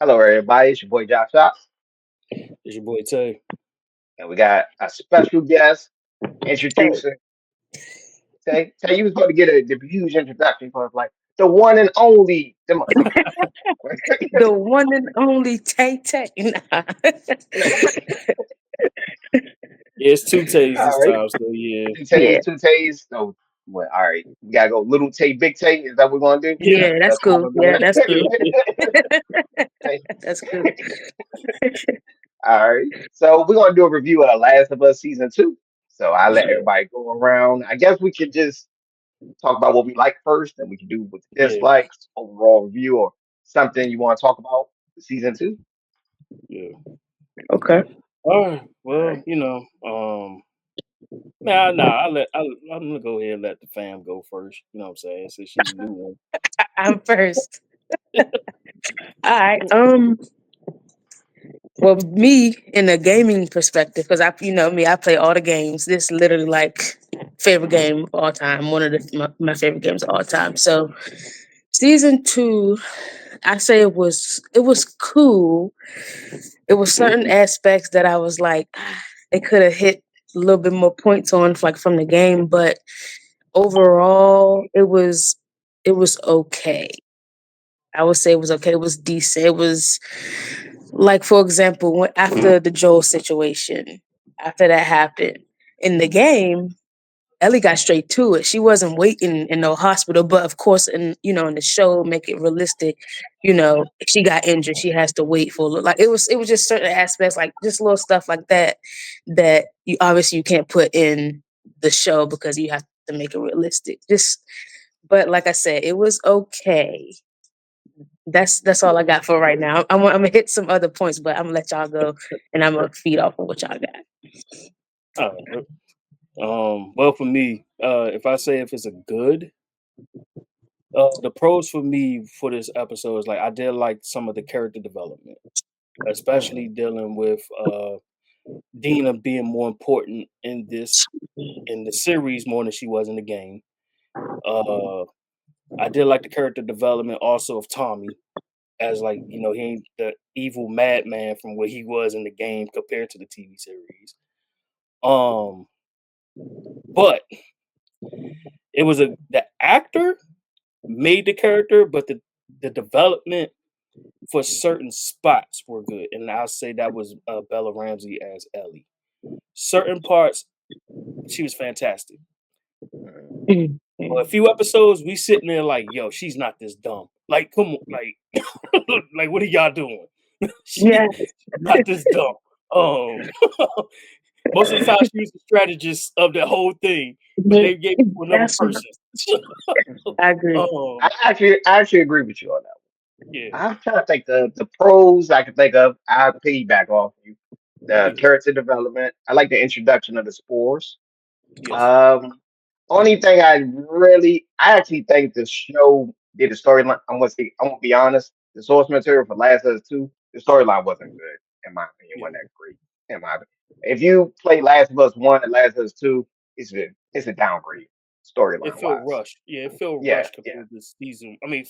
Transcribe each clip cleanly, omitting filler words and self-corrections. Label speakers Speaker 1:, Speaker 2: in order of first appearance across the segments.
Speaker 1: Hello, everybody. It's your boy Josh Shots,
Speaker 2: It's your boy Tay.
Speaker 1: and we got a special guest
Speaker 3: Tay.
Speaker 1: introducing. Tay, you was going to get the huge introduction for us, like the one and only.
Speaker 3: The one and only Tay Tay. Nah.
Speaker 2: Yeah, it's two Tays this
Speaker 1: All right,
Speaker 2: time, so yeah.
Speaker 1: two Tays,
Speaker 3: Yeah,
Speaker 1: two Tays. So, well, all right, we gotta go. Little Tay, big Tay. Is that what we're gonna do?
Speaker 2: Yeah.
Speaker 3: yeah, that's
Speaker 1: That's what
Speaker 3: cool.
Speaker 1: we're
Speaker 3: Yeah,
Speaker 1: gonna
Speaker 3: that's cool.
Speaker 1: do.
Speaker 3: That's cool.
Speaker 1: All right. So we're gonna do a review of Last of Us season two. So I'll let
Speaker 2: Yeah.
Speaker 1: everybody go around. I guess we could just talk about what we like first, and we can do with
Speaker 2: Yeah.
Speaker 1: dislikes, overall review, or something you want to talk about for season two.
Speaker 2: Yeah.
Speaker 3: Okay.
Speaker 2: All right.
Speaker 1: All
Speaker 2: Well,
Speaker 1: right.
Speaker 2: I'm gonna go ahead and let the fam go first. You know what I'm saying? Since she's the new one.
Speaker 3: I'm first. All right. Well, me in a gaming perspective, because me, I play all the games. This is literally like favorite game of all time. One of my favorite games of all time. So season two, I say it was cool. It was certain aspects that I was like, it could have hit a little bit more points on like from the game, but overall it was okay. I would say it was okay. It was decent. It was like, for example, after the Joel situation, after that happened in the game, Ellie got straight to it. She wasn't waiting in no hospital, but of course, in the show, make it realistic. If she got injured, she has to wait for like it was just certain aspects, like just little stuff like that, that you obviously you can't put in the show because you have to make it realistic. But like I said, it was okay. That's all I got for right now. I'm gonna hit some other points, but I'm gonna let y'all go, and I'm gonna feed off of what y'all got.
Speaker 2: All right. Well, for me, if I say if it's a good, the pros for me for this episode is like I did like some of the character development, especially dealing with Dina being more important in the series more than she was in the game. Uh, I did like the character development also of Tommy, as like he ain't the evil madman from what he was in the game compared to the TV series. Um, but it was the actor made the character, but the development for certain spots were good, and I'll say that was Bella Ramsey as Ellie. Certain parts, she was fantastic. But a few episodes, we sitting there like, yo, she's not this dumb. Like, come on, like, like, what are y'all doing?
Speaker 3: Yeah,
Speaker 2: She's not this dumb. Um, most of the time, she was the strategist of the whole thing, but they gave it to another
Speaker 3: that's what
Speaker 2: person.
Speaker 3: I agree.
Speaker 1: I actually agree with you on that.
Speaker 2: Yeah,
Speaker 1: I'm trying to think the pros I can think of. I'll piggyback off you. The
Speaker 2: yeah,
Speaker 1: character development. I like the introduction of the spores.
Speaker 2: yes,
Speaker 1: Um, Only thing I actually think the show did the storyline. I'm gonna be honest. The source material for Last of Us Two, the storyline wasn't good in my opinion.
Speaker 2: yeah.
Speaker 1: Wasn't that great in my opinion. If you play Last of Us One and Last of Us Two, it's a downgrade
Speaker 2: It
Speaker 1: storyline
Speaker 2: felt
Speaker 1: wise.
Speaker 2: rushed. Yeah, it felt
Speaker 1: Yeah,
Speaker 2: rushed
Speaker 1: yeah.
Speaker 2: compared to this season. I mean,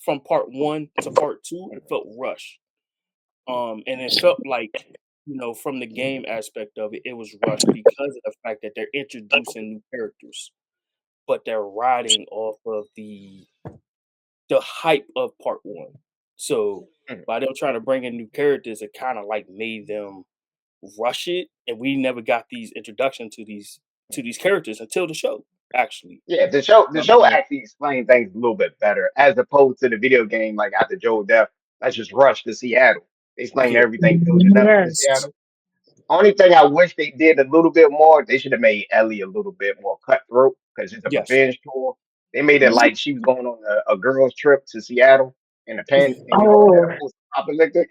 Speaker 2: from part one to part two, it felt rushed. And it felt like from the game aspect of it, it was rushed because of the fact that they're introducing new characters, but they're riding off of the hype of part one. So
Speaker 1: Mhm.
Speaker 2: by them trying to bring in new characters, it kind of like made them rush it, and we never got these introduction to these characters until the show actually.
Speaker 1: Yeah, the show
Speaker 2: Um,
Speaker 1: actually explained things a little bit better as opposed to the video game. Like after Joel death, let's just rush to Seattle. They explained
Speaker 2: yeah,
Speaker 1: everything building up to
Speaker 3: Yes.
Speaker 1: Seattle. Only thing I wish they did a little bit more, they should have made Ellie a little bit more cutthroat because it's a
Speaker 2: yes,
Speaker 1: revenge tour. They made it like she was going on a girl's trip to Seattle in a pen, and in a
Speaker 3: Oh,
Speaker 1: post-apocalyptic.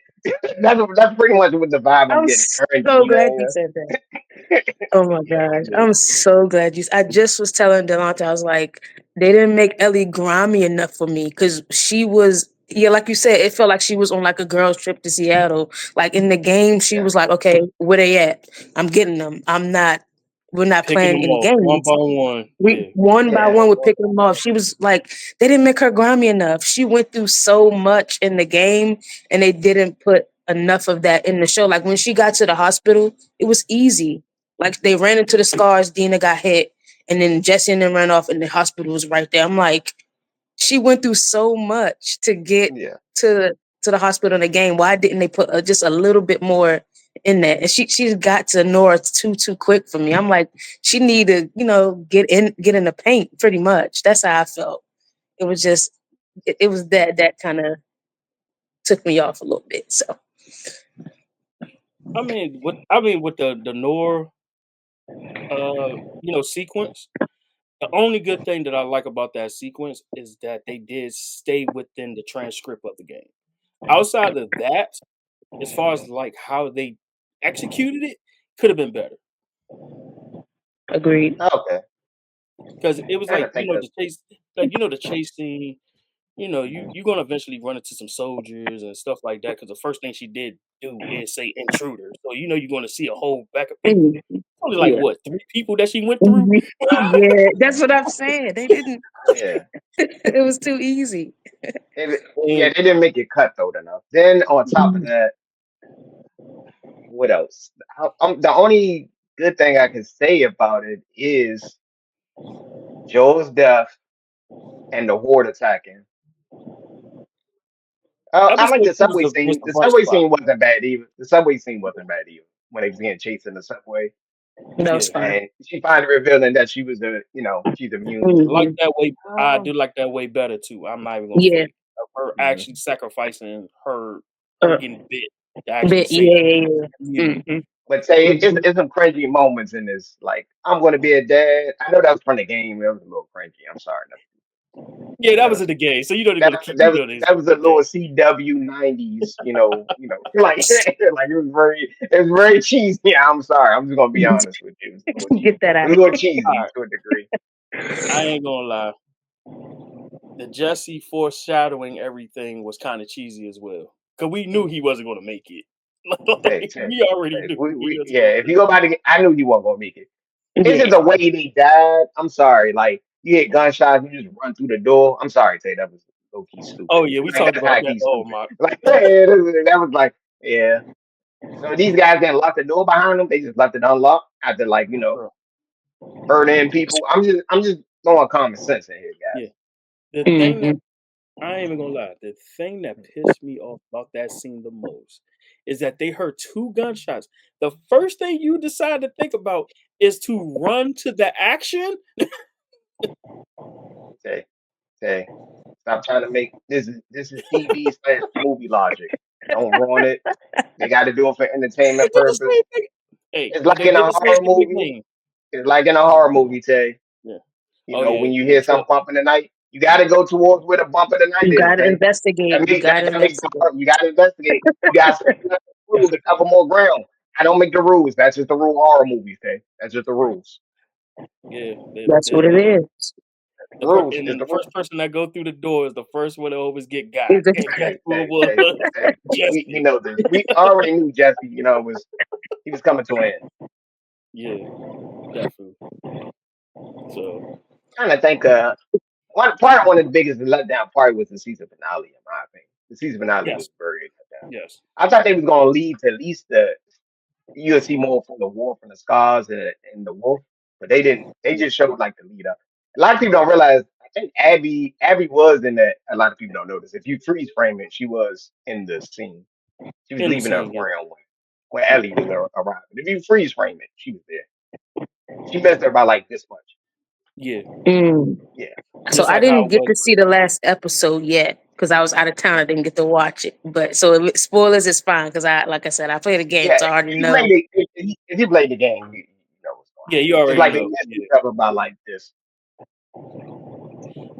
Speaker 1: That's pretty much what the vibe I'm
Speaker 3: I'm
Speaker 1: getting
Speaker 3: so
Speaker 1: currently,
Speaker 3: glad you
Speaker 1: man.
Speaker 3: said that. Oh my gosh, I'm so glad you. I just was telling Delonte, I was like, they didn't make Ellie grimy enough for me because she was. Yeah, like you said, it felt like she was on like a girl's trip to Seattle. Like in the game, she
Speaker 1: Yeah,
Speaker 3: was like, "Okay, where they at? I'm getting them. I'm not we're not
Speaker 2: Picking
Speaker 3: playing
Speaker 2: them
Speaker 3: any
Speaker 2: off one
Speaker 3: games.
Speaker 2: by one.
Speaker 3: We
Speaker 2: Yeah.
Speaker 3: one by
Speaker 1: Yeah,
Speaker 3: one we're picking them off. She was like, they didn't make her grimy enough. She went through so much in the game, and they didn't put enough of that in the show. Like when she got to the hospital, it was easy. Like they ran into the scars, Dina got hit, and then Jesse and them ran off, and the hospital was right there. I'm like, she went through so much to get
Speaker 1: yeah,
Speaker 3: to the hospital in the game. Why didn't they put just a little bit more in that? And she's got to North too quick for me. I'm like, she need to get in the paint pretty much. That's how I felt. It was just it was that kind of took me off a little bit. So
Speaker 2: with the Nor sequence. The only good thing that I like about that sequence is that they did stay within the transcript of the game. Outside of that, as far as like how they executed it, could have been better.
Speaker 3: agreed.
Speaker 1: okay.
Speaker 2: Because it was
Speaker 1: Trying to
Speaker 2: like,
Speaker 1: think of
Speaker 2: the chase scene, you're gonna eventually run into some soldiers and stuff like that. Because the first thing she did do is say intruder. So you're gonna see a whole back of people.
Speaker 3: Mhm.
Speaker 2: Only like
Speaker 3: Yeah.
Speaker 2: what, 3 people that she went through?
Speaker 3: Mhm. Yeah, that's what I'm saying. They didn't.
Speaker 1: yeah.
Speaker 3: It was too easy.
Speaker 1: Yeah,
Speaker 2: And
Speaker 1: they didn't make it cutthroat enough. Then on top of
Speaker 3: Mhm.
Speaker 1: that, what else? The only good thing I can say about it is Joel's death and the horde attacking.
Speaker 2: I
Speaker 1: I
Speaker 2: would
Speaker 1: like
Speaker 2: say
Speaker 1: the
Speaker 2: she was
Speaker 1: subway
Speaker 2: was
Speaker 1: scene.
Speaker 2: the
Speaker 1: The
Speaker 2: bright
Speaker 1: subway
Speaker 2: spot.
Speaker 1: scene wasn't bad either. The subway scene wasn't bad either when they was getting chased in the subway,
Speaker 3: That was
Speaker 2: Yeah.
Speaker 3: fine.
Speaker 1: and she finally revealing that she was she's immune
Speaker 2: I
Speaker 1: to it.
Speaker 2: like
Speaker 3: Hmm.
Speaker 2: that way. I
Speaker 1: Um,
Speaker 2: do like that way better too. I'm not even gonna
Speaker 3: Yeah,
Speaker 2: fake of her
Speaker 1: mhm.
Speaker 2: actually sacrificing her
Speaker 3: uh,
Speaker 2: getting bit to actually
Speaker 3: but
Speaker 2: save
Speaker 3: yeah,
Speaker 2: the
Speaker 3: yeah.
Speaker 2: community.
Speaker 1: But say
Speaker 3: Hmm.
Speaker 1: it's some cringy moments in this. Like I'm gonna be a dad. I know that was from the game. It was a little cringy. I'm sorry.
Speaker 2: Yeah, that
Speaker 1: That
Speaker 2: was
Speaker 1: was
Speaker 2: in the game. So they're
Speaker 1: that
Speaker 2: gonna
Speaker 1: was
Speaker 2: keep
Speaker 1: that was
Speaker 2: this
Speaker 1: that was a
Speaker 2: the game.
Speaker 1: little CW 90s. Like like it was very cheesy. Yeah, I'm sorry. I'm just gonna be honest with you. It was a little cheesy.
Speaker 3: Get that
Speaker 1: It
Speaker 3: out
Speaker 1: was
Speaker 3: of
Speaker 1: a little
Speaker 3: here.
Speaker 1: cheesy
Speaker 2: Alright,
Speaker 1: to a degree.
Speaker 2: I ain't gonna lie. The Jesse foreshadowing everything was kind of cheesy as well. Cause we knew he wasn't gonna make it.
Speaker 1: Hey,
Speaker 2: Like
Speaker 1: Tay,
Speaker 2: we already
Speaker 1: Tay,
Speaker 2: knew he wasn't
Speaker 1: yeah.
Speaker 2: gonna
Speaker 1: If
Speaker 2: make
Speaker 1: you go by the, I knew you weren't gonna make it. It's
Speaker 3: Yeah,
Speaker 1: just the way they died. I'm sorry. Like you hit gunshots, you just run through the door. I'm sorry, Tay. That was low key
Speaker 2: Oh
Speaker 1: stupid.
Speaker 2: yeah, we
Speaker 1: Like
Speaker 2: talked
Speaker 1: that's
Speaker 2: about
Speaker 1: high
Speaker 2: that.
Speaker 1: key
Speaker 2: Oh
Speaker 1: stupid.
Speaker 2: my
Speaker 1: Like yeah, that was like yeah. So these guys didn't lock the door behind them. They just left it unlocked after
Speaker 2: bro.
Speaker 1: murdering people. I'm just throwing common sense in here,
Speaker 2: Yeah.
Speaker 1: guys.
Speaker 2: The thing that
Speaker 3: hmm
Speaker 2: I ain't even gonna lie. The thing that pissed me off about that scene the most is that they heard 2 gunshots. The first thing you decide to think about is to run to the action.
Speaker 1: Tay, Tay, stop trying to make this is TV/movie logic. Don't ruin it. They got to do it for
Speaker 2: They
Speaker 1: entertainment
Speaker 2: did the
Speaker 1: purpose.
Speaker 2: same thing. Hey,
Speaker 1: It's like
Speaker 2: they
Speaker 1: in
Speaker 2: did
Speaker 1: a
Speaker 2: the same
Speaker 1: horror
Speaker 2: thing in the
Speaker 1: movie.
Speaker 2: game.
Speaker 1: It's like in a horror movie, Tay.
Speaker 2: Yeah. Oh yeah,
Speaker 1: When you
Speaker 2: yeah.
Speaker 1: hear something bump in the night, you got to go towards where the bump in the night
Speaker 3: You
Speaker 1: is,
Speaker 3: gotta
Speaker 1: Tay.
Speaker 3: investigate. You gotta
Speaker 1: That makes the
Speaker 3: investigate.
Speaker 1: part. You got to investigate. You got to rules to cover more ground. I don't make the rules. That's just the rule of horror movies, Tay. That's just the rules.
Speaker 2: Yeah.
Speaker 3: That's what it is.
Speaker 1: The rules.
Speaker 2: And
Speaker 1: It's
Speaker 2: then
Speaker 1: the
Speaker 2: the first
Speaker 1: rules.
Speaker 2: person that go through the door is the first one to always get got.
Speaker 3: It's a-
Speaker 2: And guess
Speaker 1: Tay,
Speaker 2: who it
Speaker 1: Tay, Tay,
Speaker 2: was?
Speaker 1: Tay. We
Speaker 2: Jesse.
Speaker 1: know this. We already knew Jesse. He was coming to an end.
Speaker 2: Yeah, definitely. So
Speaker 1: Trying to think. One of the biggest letdown part was the season finale, in my opinion. The season finale was
Speaker 2: yes,
Speaker 1: very letdown.
Speaker 2: yes.
Speaker 1: I thought they was gonna lead to at least you'll see more from the war from the scars and the wolf, but they didn't. They
Speaker 2: Yeah.
Speaker 1: just showed like the lead up. A lot of people don't realize. I think Abby was in that. A lot of people don't notice. If you freeze frame it, she was in the scene. She was
Speaker 2: In the
Speaker 1: leaving her
Speaker 2: scene, yeah.
Speaker 1: friend when
Speaker 2: Yeah.
Speaker 1: Ellie was arriving. If you freeze frame it, she was there. She missed her by like this much.
Speaker 2: Yeah.
Speaker 3: Mm.
Speaker 1: Yeah,
Speaker 3: So
Speaker 2: Just
Speaker 3: I
Speaker 2: like how
Speaker 3: didn't
Speaker 2: it
Speaker 3: get
Speaker 2: was.
Speaker 3: to see the last episode yet because I was out of town. I didn't get to watch it. But so if spoilers is fine because like I said, I play the game,
Speaker 1: yeah.
Speaker 3: so I already
Speaker 1: If you play
Speaker 3: know.
Speaker 1: if you play the game, you know what's going
Speaker 2: Yeah,
Speaker 1: on.
Speaker 2: you
Speaker 1: It's
Speaker 2: already
Speaker 1: like they
Speaker 2: know.
Speaker 1: missed each
Speaker 2: Yeah.
Speaker 1: other by like this.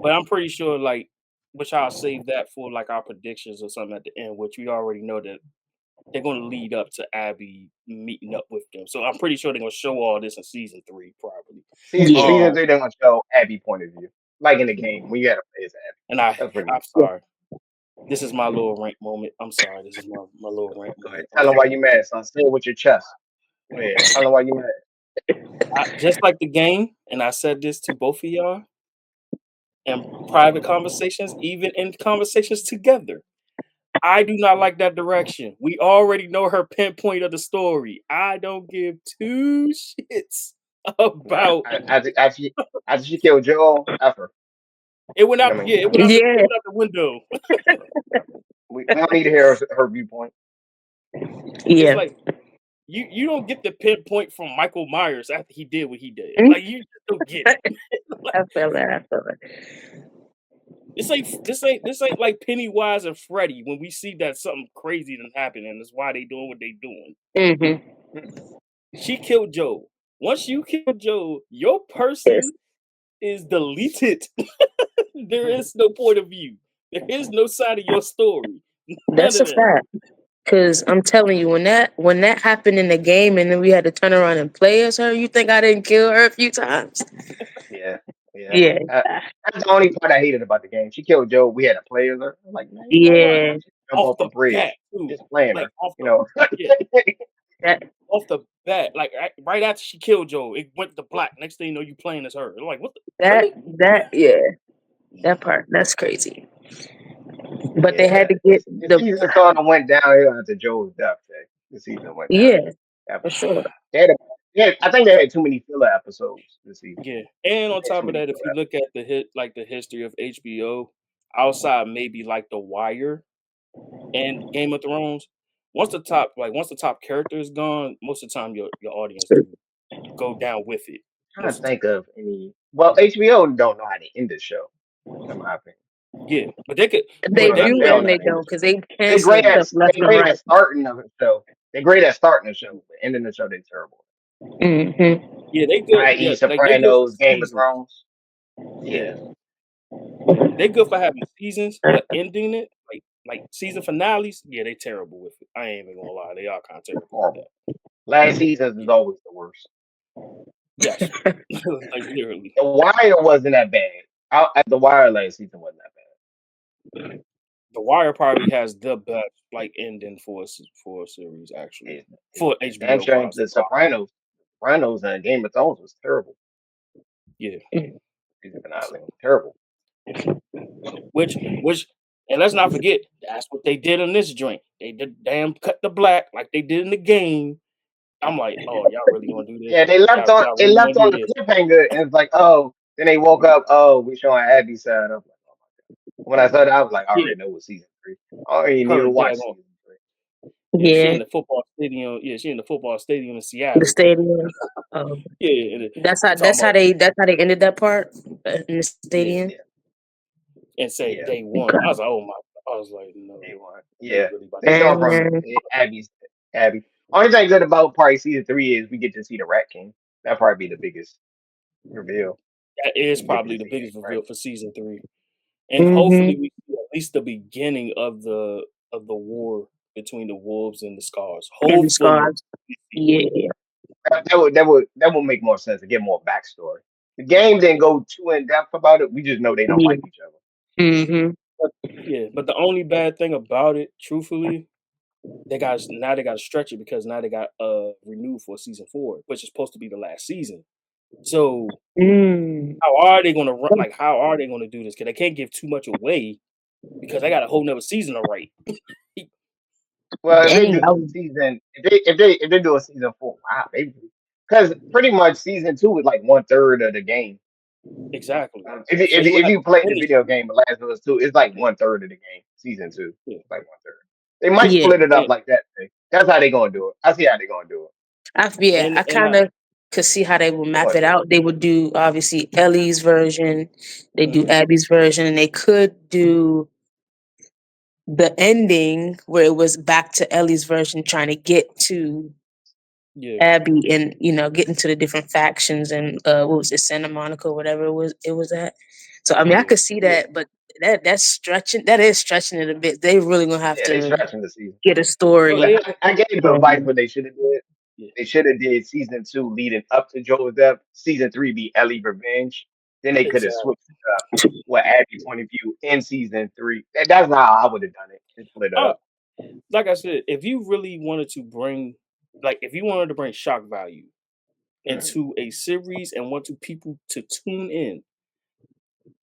Speaker 2: But I'm pretty sure, like, which I'll save that for like our predictions or something at the end, which we already know that they're going to lead up to Abby meeting up with them. So I'm pretty sure they're going to show all this in season 3, probably.
Speaker 3: Yeah.
Speaker 1: Season
Speaker 2: Um,
Speaker 1: 3, they're gonna show Abby point of view, like in the game when you had to play as Abby.
Speaker 2: and
Speaker 1: That's pretty
Speaker 2: I'm
Speaker 1: much.
Speaker 3: Yeah.
Speaker 2: sorry. This is my little rant moment. I'm sorry. This is my little rant
Speaker 1: Go ahead,
Speaker 2: moment.
Speaker 1: tell them why you mad, son. Say it with your chest. Go ahead, tell them why you mad.
Speaker 2: Just like the game, and I said this to both of y'all in private conversations, even in conversations together. I do not like that direction. We already know her pinpoint of the story. I don't give two shits
Speaker 1: Nah,
Speaker 2: about
Speaker 1: after she killed Joel, after
Speaker 2: it. Went
Speaker 1: I
Speaker 2: out.
Speaker 1: mean,
Speaker 2: Yeah, it went out. It
Speaker 3: Yeah,
Speaker 2: went out the window.
Speaker 1: we don't need to hear her viewpoint.
Speaker 2: It's
Speaker 3: yeah.
Speaker 2: like you don't get the pinpoint from Michael Myers after he did what he did.
Speaker 3: Mm,
Speaker 2: Like you just don't get it. Like,
Speaker 3: I feel that. I feel that.
Speaker 2: this ain't like Pennywise and Freddy when we see that something crazy done happened and that's why they doing what they doing.
Speaker 3: Mm-hmm.
Speaker 2: She killed Joe. Once you kill Joe, your
Speaker 3: Yes,
Speaker 2: person is deleted. There is no point of view. There is no side of your story. None
Speaker 3: that's
Speaker 2: of
Speaker 3: a
Speaker 2: that.
Speaker 3: fact. Cause I'm telling you, when that happened in the game, and then we had to turn around and play as her, you think I didn't kill her a few times?
Speaker 1: Yeah, yeah.
Speaker 3: Yeah,
Speaker 1: That's the only part I hated about the game. She killed Joe. We had a player there. I'm like, man, you know what?
Speaker 3: yeah.
Speaker 1: Just jump
Speaker 2: Off
Speaker 1: off a
Speaker 2: the bat,
Speaker 1: bridge,
Speaker 2: too.
Speaker 1: just playing
Speaker 2: Like
Speaker 1: her. You know.
Speaker 2: yeah,
Speaker 3: That
Speaker 2: off the bat. Like right after she killed Joe, it went to black. Next thing you know, you playing as her. Like what?
Speaker 3: that
Speaker 2: Really?
Speaker 3: that yeah. That part, that's crazy. But they
Speaker 1: Yeah,
Speaker 3: had to get
Speaker 1: the
Speaker 3: the
Speaker 1: season sort of went downhill after Joe's death. The season went
Speaker 3: yeah,
Speaker 1: downhill. After
Speaker 3: for
Speaker 1: she
Speaker 3: sure.
Speaker 1: died. Yeah, I think they had too many filler episodes this season.
Speaker 2: Yeah. And on
Speaker 1: They had too
Speaker 2: top of
Speaker 1: many
Speaker 2: that, if
Speaker 1: filler
Speaker 2: you look at the history of HBO, outside maybe like The Wire and Game of Thrones, once the top character is gone, most of the time your audience do go down with it.
Speaker 1: trying to
Speaker 2: Most of the
Speaker 1: think of any. Well, HBO don't know how to end the show, in my opinion.
Speaker 2: time. Yeah. But they could
Speaker 3: They
Speaker 2: but they
Speaker 3: do
Speaker 1: They
Speaker 2: could
Speaker 1: don't
Speaker 3: and
Speaker 1: know how
Speaker 3: they
Speaker 1: to end the
Speaker 3: don't
Speaker 1: show.
Speaker 3: because they
Speaker 1: They
Speaker 3: cancel
Speaker 1: great at
Speaker 3: stuff left
Speaker 1: they
Speaker 3: and
Speaker 1: great at
Speaker 3: right.
Speaker 1: starting of the show. They're great at starting the show, but ending the show they're terrible.
Speaker 3: Hmm.
Speaker 2: yeah, they good.
Speaker 1: I.e.
Speaker 2: Yeah, like they good for
Speaker 1: Sopranos, Game of
Speaker 2: seasons.
Speaker 1: Thrones.
Speaker 2: Yeah.
Speaker 1: Yeah,
Speaker 2: They good for having seasons, but ending it, like season finales, yeah, they terrible with it. I ain't even gonna lie, they are kind of terrible with
Speaker 1: horrible.
Speaker 2: that.
Speaker 1: Last seasons is always the worst.
Speaker 2: Yes, like literally.
Speaker 1: The Wire wasn't that bad. The Wire last season wasn't that
Speaker 2: The Wire probably has the best like ending for for a series
Speaker 1: bad.
Speaker 2: actually for
Speaker 1: It's damn
Speaker 2: HBO
Speaker 1: shame.
Speaker 2: wise.
Speaker 1: The Sopranos, and Game of Thrones was terrible.
Speaker 2: Yeah,
Speaker 1: Season finale was terrible.
Speaker 2: which, and let's not forget that's what they did in this joint. They did damn cut the black like they did in the game. I'm like, oh, y'all really gonna do this?
Speaker 1: Yeah,
Speaker 2: Y'all
Speaker 1: they
Speaker 2: really gonna
Speaker 1: left on
Speaker 2: do
Speaker 1: the
Speaker 2: this?
Speaker 1: cliffhanger, and it's like, oh, then they woke up, oh, we showing Abby's side. I'm like, oh my god. When I saw that, I was like, I
Speaker 2: Yeah,
Speaker 1: already know it's season three. I already need
Speaker 2: her
Speaker 1: to watch
Speaker 2: daggone.
Speaker 1: season three.
Speaker 2: Yeah, she
Speaker 3: Yeah,
Speaker 2: in the football stadium. Yeah, she in the football stadium in
Speaker 3: the
Speaker 2: Seattle.
Speaker 3: stadium. Um,
Speaker 2: Yeah, and
Speaker 3: that's how
Speaker 2: talking
Speaker 3: that's how
Speaker 2: about
Speaker 3: they that's how they ended that part in the
Speaker 2: yeah,
Speaker 3: stadium.
Speaker 1: Yeah,
Speaker 2: and say
Speaker 1: yeah,
Speaker 2: day one. I was like, oh my. I was like, no,
Speaker 1: they won.
Speaker 2: they
Speaker 1: Yeah,
Speaker 2: really about to
Speaker 1: they
Speaker 2: do
Speaker 1: showing
Speaker 2: this.
Speaker 1: from
Speaker 3: And
Speaker 1: Abby. Only thing good about probably season three is we get to see the Rat King. That probably be the biggest reveal.
Speaker 2: That is
Speaker 1: We get to
Speaker 2: probably the
Speaker 1: see
Speaker 2: biggest
Speaker 1: Rat
Speaker 2: reveal for
Speaker 1: King.
Speaker 2: season three, and hopefully
Speaker 3: mm-hmm.
Speaker 2: we see at least the beginning of the war between the wolves and the scars.
Speaker 3: And the
Speaker 2: Hopefully,
Speaker 3: scars.
Speaker 2: we see that.
Speaker 3: Yeah.
Speaker 1: That would make more sense to get more backstory. The game didn't go too in depth about it. We just know they don't
Speaker 3: Yeah.
Speaker 1: like each other.
Speaker 3: Mm-hmm.
Speaker 2: But, yeah, but the only bad thing about it, truthfully, they got to stretch it because now they got renewed for season four, which is supposed to be the last season. So
Speaker 3: Mm.
Speaker 2: how are they going to run? Like, how are they going to do this? Because they can't give too much away because they got a whole nother season to write.
Speaker 1: Well, if they
Speaker 3: Dang.
Speaker 1: do season, if they do a season four, wow, because pretty much season two is like one third of the game.
Speaker 2: Exactly.
Speaker 1: If you,
Speaker 2: So
Speaker 1: if
Speaker 2: you
Speaker 1: you,
Speaker 2: would
Speaker 1: if
Speaker 2: have
Speaker 1: you
Speaker 2: to
Speaker 1: play the
Speaker 2: finish.
Speaker 1: video game, The Last of Us Two, it's like one third of the game. Season two,
Speaker 2: Yeah,
Speaker 1: it's like one third. They might
Speaker 3: Yeah.
Speaker 1: split it up
Speaker 2: and
Speaker 1: like that. That's how they gonna do it. I see how they gonna do it.
Speaker 3: Yeah,
Speaker 2: and
Speaker 3: I
Speaker 2: and
Speaker 3: kind of could see how they would
Speaker 1: They
Speaker 3: map
Speaker 1: gonna
Speaker 3: it
Speaker 1: do it.
Speaker 3: out. They would do obviously Ellie's version, they do
Speaker 2: mhm,
Speaker 3: Abby's version, and they could do the ending where it was back to Ellie's version trying to get to
Speaker 2: yeah,
Speaker 3: Abby and get into the different factions and what was it, Santa Monica, whatever it was at. So I mean I
Speaker 1: Yeah,
Speaker 3: could see that, but that is stretching it a bit. They really gonna have
Speaker 1: yeah, they
Speaker 3: to
Speaker 1: stretching the season.
Speaker 3: get a
Speaker 2: well,
Speaker 3: story
Speaker 2: yeah,
Speaker 1: I gave you advice
Speaker 3: going.
Speaker 1: what they should have did.
Speaker 2: yeah,
Speaker 1: They should have did season two leading up to Joel's death. Season three be Ellie revenge. Then they could have
Speaker 2: exactly.
Speaker 1: switched it up with Abby's point of view in season three. That's how I would have done it and split it
Speaker 2: Uh,
Speaker 1: up.
Speaker 2: like I said, if you really wanted to bring, like, if you wanted to bring shock value,
Speaker 1: Mhm.
Speaker 2: into a series and want to people to tune in.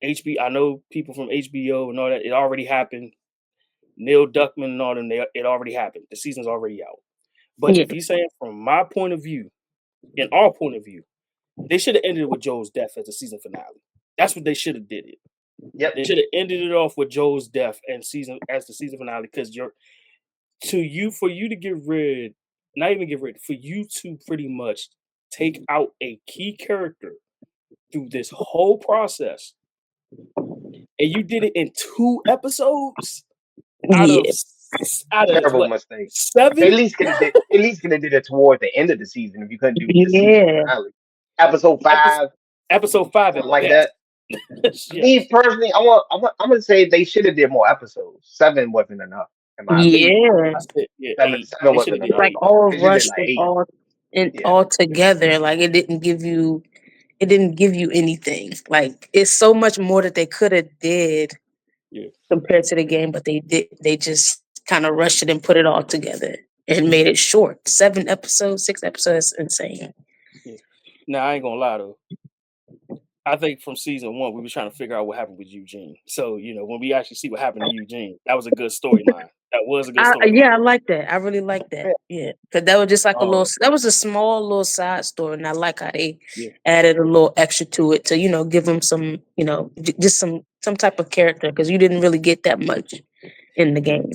Speaker 2: HBO, I know people from HBO and all that. It already happened. Neil Duckman and all them. It already happened. The season's already out. But
Speaker 3: Yeah.
Speaker 2: if he's saying from my point of view, in our point of view, they should have ended it with Joel's death as the season finale. That's what they should have did it.
Speaker 1: Yep.
Speaker 2: They should have ended it off with Joel's death and season as the season finale because you're for you to get rid, not even get rid, for you to pretty much take out a key character through this whole process, and you did it in 2 episodes out of
Speaker 3: Yeah.
Speaker 1: Terrible
Speaker 2: what,
Speaker 1: mistake. They at
Speaker 2: 7?
Speaker 1: least could have did. At least could have did it toward the end of the season if you couldn't do the season
Speaker 3: Yeah.
Speaker 1: finale. Episode
Speaker 2: Episode,
Speaker 1: 5,
Speaker 2: episode 5
Speaker 1: something
Speaker 2: at
Speaker 1: like
Speaker 2: best.
Speaker 1: that. Me
Speaker 2: Yes.
Speaker 1: personally, I'm gonna say they should have did more episodes. 7 wasn't enough, in my opinion.
Speaker 2: Eight.
Speaker 3: Yeah.
Speaker 2: I said, yeah,
Speaker 1: Seven,
Speaker 2: 8.
Speaker 1: seven
Speaker 2: They should have
Speaker 1: wasn't
Speaker 2: did
Speaker 1: enough.
Speaker 3: Like
Speaker 2: 8.
Speaker 3: all
Speaker 1: They should have did
Speaker 3: rushed
Speaker 1: like
Speaker 3: and
Speaker 1: 8. Yeah.
Speaker 3: all together. Like it didn't give you anything. Like it's so much more that they could have did
Speaker 2: Yeah.
Speaker 3: compared to the game, but they just kind of rushed it and put it all together and made it short. 7 episodes, 6 episodes, insane.
Speaker 2: Yeah. Now I ain't gonna lie though. I think from season 1 we were trying to figure out what happened with Eugene. So when we actually see what happened to Eugene, that was a good storyline. That was a good storyline.
Speaker 3: Yeah, I like that. I really like that. Yeah, because that was just like
Speaker 2: Um,
Speaker 3: that was a small little side story, and I like how they
Speaker 2: yeah,
Speaker 3: added a little extra to it to give them some just some type of character because you didn't really get that much in the
Speaker 2: yeah,
Speaker 3: game.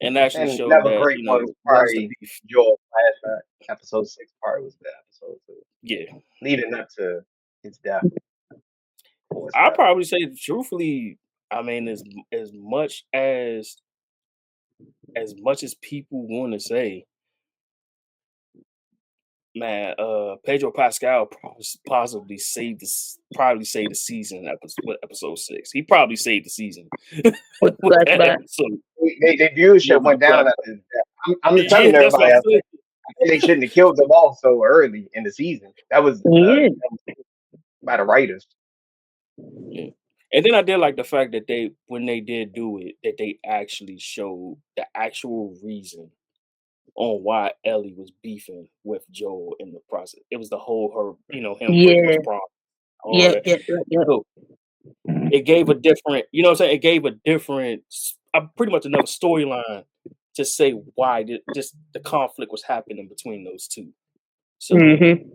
Speaker 2: and actually
Speaker 1: And
Speaker 2: showed
Speaker 1: another
Speaker 2: that
Speaker 1: great one was
Speaker 2: what is the
Speaker 1: probably
Speaker 2: beef?
Speaker 1: Joel flashback. Episode 6 part was the episode 2.
Speaker 2: Yeah,
Speaker 1: Leading up to his death or his
Speaker 2: I
Speaker 1: death.
Speaker 2: probably say truthfully. I mean, as much as people want to say, man, Pedro Pascal possibly probably saved the season in episode 6. He probably saved the season
Speaker 3: With
Speaker 2: with that
Speaker 3: flashback.
Speaker 2: episode.
Speaker 1: They viewership
Speaker 2: With the
Speaker 1: went down
Speaker 2: flashback.
Speaker 1: after his death. I'm just
Speaker 2: Yeah,
Speaker 1: telling
Speaker 2: that's what
Speaker 1: everybody,
Speaker 2: I'm
Speaker 1: I
Speaker 2: saying.
Speaker 1: think they shouldn't have killed them off so early in the season. That was
Speaker 3: Yeah,
Speaker 1: by the writers.
Speaker 2: Yeah. And then I did like the fact that when they did do it, that they actually showed the actual reason on why Ellie was beefing with Joel in the process. It was the whole him breaking his
Speaker 3: yeah,
Speaker 2: promise, all
Speaker 3: yep,
Speaker 2: that.
Speaker 3: yep, yep, yep.
Speaker 2: So it gave a different, you know what I'm saying? It gave a different, pretty much another storyline to say why just the conflict was happening between those two. So
Speaker 3: Mm-hmm.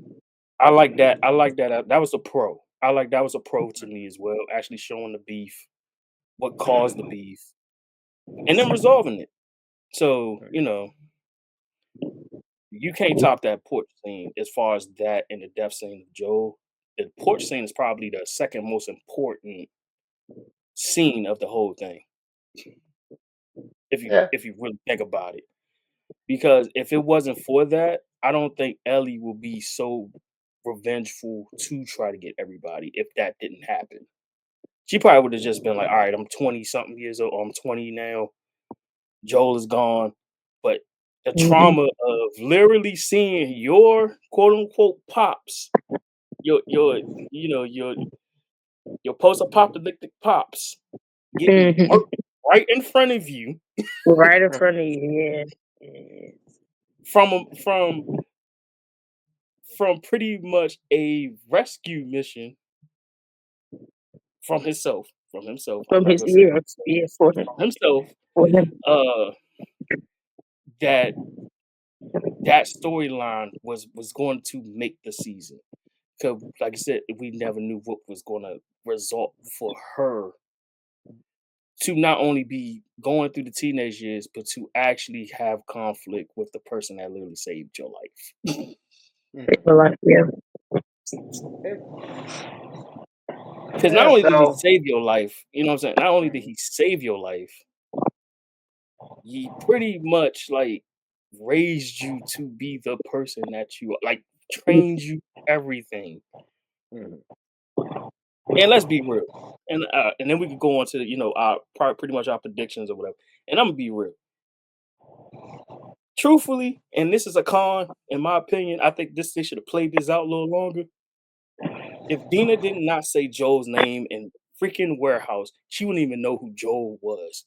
Speaker 2: I like that. I like that. That was a pro. I like that was a pro to me as well. Actually showing the beef, what caused the beef, and then resolving it. So you can't top that porch scene as far as that and the death scene of Joel. The porch scene is probably the second most important scene of the whole thing.
Speaker 1: Yeah.
Speaker 2: If you really think about it, because if it wasn't for that, I don't think Ellie will be so revengeful to try to get everybody. If that didn't happen, she probably would have just been like, "All right, I'm 20 something years old. Or I'm 20 now. Joel is gone." But the
Speaker 3: Mm-hmm.
Speaker 2: trauma of literally seeing your quote unquote pops, your your post apocalyptic pops getting
Speaker 3: Mm-hmm.
Speaker 2: murked right in front of you
Speaker 3: Right in front of you. Yeah. Yeah.
Speaker 2: from pretty much a rescue mission from himself. I'm
Speaker 3: From
Speaker 2: not
Speaker 3: his
Speaker 2: gonna say
Speaker 3: ears. Yeah, for him.
Speaker 2: from himself.
Speaker 3: For him.
Speaker 2: Uh, that that storyline was going to make the season. Because, like I said, we never knew what was going to result for her to not only be going through the teenage years, but to actually have conflict with the person that literally saved your life.
Speaker 1: Mhm.
Speaker 3: For life, yeah.
Speaker 2: Because not
Speaker 1: Yeah.
Speaker 2: only did he
Speaker 1: So
Speaker 2: save your life, you know what I'm saying? Not only did he save your life, he pretty much like raised you to be the person that you are, like trained you everything.
Speaker 1: mhm.
Speaker 2: And let's be real. And then we could go on to our pretty much our predictions or whatever. And I'm gonna be real. Truthfully, and this is a con, in my opinion, I think they should have played this out a little longer. If Dina did not say Joel's name in freaking warehouse, she wouldn't even know who Joel was.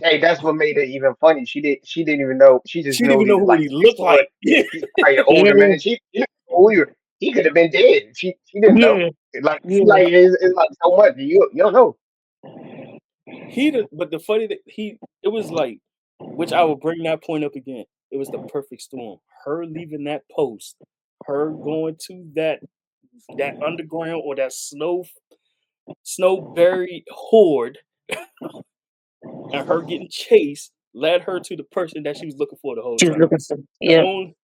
Speaker 1: Hey, that's what made it even funny. She didn't even know. She just
Speaker 2: She didn't
Speaker 1: knows
Speaker 2: even know
Speaker 1: he was
Speaker 2: who
Speaker 1: like
Speaker 2: he looked
Speaker 1: 6 foot.
Speaker 2: like. Yeah,
Speaker 1: He's probably an
Speaker 3: Yeah,
Speaker 1: older man. She didn't know who he could have been dead. She didn't know.
Speaker 3: yeah,
Speaker 1: Like
Speaker 3: yeah.
Speaker 1: like it's like so much. You don't know.
Speaker 2: but the funny that it was like, which I will bring that point up again. It was the perfect storm. Her leaving that post, her going to that underground or that snow buried horde, and her getting chased led her to the person that she was looking for the whole
Speaker 3: She was
Speaker 2: time.
Speaker 3: looking for.
Speaker 2: The
Speaker 3: Yeah,
Speaker 2: only